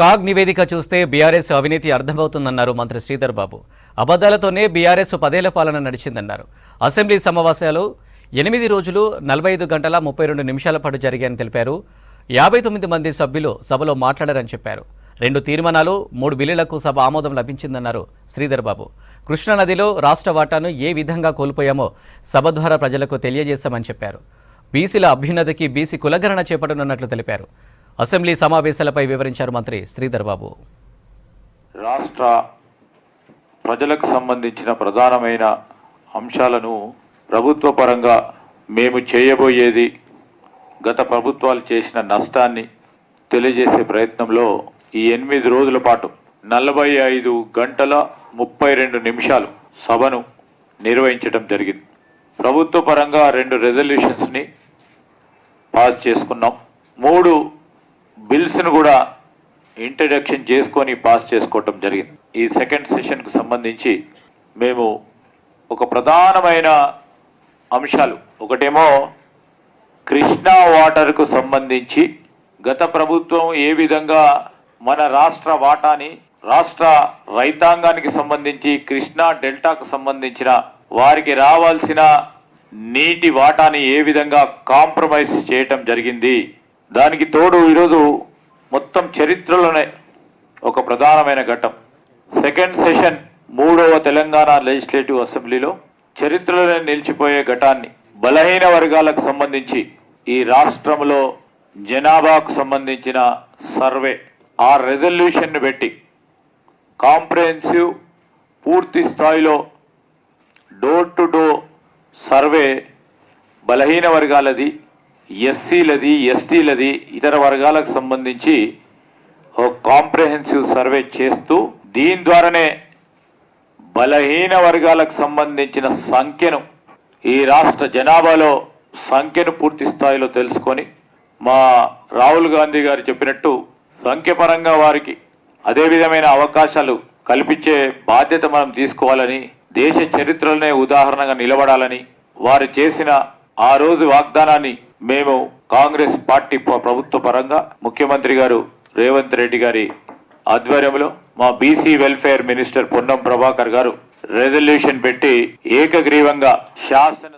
CAG నివేదిక చూస్తే BRS అవినీతి అర్థమవుతుందన్నారు మంత్రి శ్రీధర్ బాబు. అబద్దాలతోనే బీఆర్ఎస్ 10 ఏళ్ల పాలన నడిచిందన్నారు. అసెంబ్లీ సమావేశాలు 8 రోజులు 45 గంటల 32 నిమిషాల పాటు జరిగాయని తెలిపారు. 59 మంది సభ్యులు సభలో మాట్లాడారని చెప్పారు. 2 తీర్మానాలు 3 బిల్లులకు సభ ఆమోదం లభించిందన్నారు శ్రీధర్ బాబు. కృష్ణానదిలో రాష్ట్ర వాటాను ఏ విధంగా కోల్పోయామో సభ ద్వారా ప్రజలకు తెలియజేశామని చెప్పారు. బీసీల అభ్యున్నతికి బీసీ కులగణన చేపట్టనున్నట్లు తెలిపారు. అసెంబ్లీ సమావేశాలపై వివరించారు మంత్రి శ్రీధర్ బాబు. రాష్ట్ర ప్రజలకు సంబంధించిన ప్రధానమైన అంశాలను ప్రభుత్వ పరంగా మేము చేయబోయేది గత ప్రభుత్వాలు చేసిన నష్టాన్ని తెలియజేసే ప్రయత్నంలో ఈ 8 రోజుల పాటు 45 గంటల 32 నిమిషాలు సభను నిర్వహించడం జరిగింది. ప్రభుత్వ పరంగా 2 రెజల్యూషన్స్ని పాస్ చేసుకున్నాం. 3 బిల్స్ను కూడా ఇంట్రడక్షన్ చేసుకొని పాస్ చేసుకోవటం జరిగింది. ఈ సెకండ్ సెషన్కు సంబంధించి మేము ఒక ప్రధానమైన అంశాలు, ఒకటేమో కృష్ణా వాటర్కు సంబంధించి గత ప్రభుత్వం ఏ విధంగా మన రాష్ట్ర వాటాని రాష్ట్ర రైతాంగానికి సంబంధించి కృష్ణా డెల్టాకు సంబంధించిన వారికి రావాల్సిన నీటి వాటాని ఏ విధంగా కాంప్రమైజ్ చేయటం జరిగింది. దానికి తోడు ఈరోజు మొత్తం చరిత్రలోనే ఒక ప్రధానమైన ఘట్టం, సెకండ్ సెషన్ 3వ తెలంగాణ లెజిస్లేటివ్ అసెంబ్లీలో చరిత్రలోనే నిలిచిపోయే ఘటాన్ని బలహీన వర్గాలకు సంబంధించి ఈ రాష్ట్రంలో జనాభాకు సంబంధించిన సర్వే ఆ రెజల్యూషన్ను పెట్టి కాంప్రహెన్సివ్ పూర్తి స్థాయిలో డోర్ టు డోర్ సర్వే బలహీన వర్గాలది, ఎస్సీలది, ఎస్టీలది, ఇతర వర్గాలకు సంబంధించి ఒక కాంప్రహెన్సివ్ సర్వే చేస్తూ దీని ద్వారానే బలహీన వర్గాలకు సంబంధించిన సంఖ్యను ఈ రాష్ట్ర జనాభాలో సంఖ్యను పూర్తి స్థాయిలో తెలుసుకొని మా రాహుల్ గాంధీ గారు చెప్పినట్టు సంఖ్యపరంగా వారికి అదే విధమైన అవకాశాలు కల్పించే బాధ్యత మనం తీసుకోవాలని, దేశ చరిత్రలోనే ఉదాహరణగా నిలబడాలని వారు చేసిన ఆ రోజు వాగ్దానాన్ని మేము కాంగ్రెస్ పార్టీ ప్రభుత్వ పరంగా ముఖ్యమంత్రి గారు రేవంత్ రెడ్డి గారి ఆధ్వర్యంలో మా BC welfare minister Ponnam Prabhakar గారు రెజల్యూషన్ పెట్టి ఏకగ్రీవంగా శాసన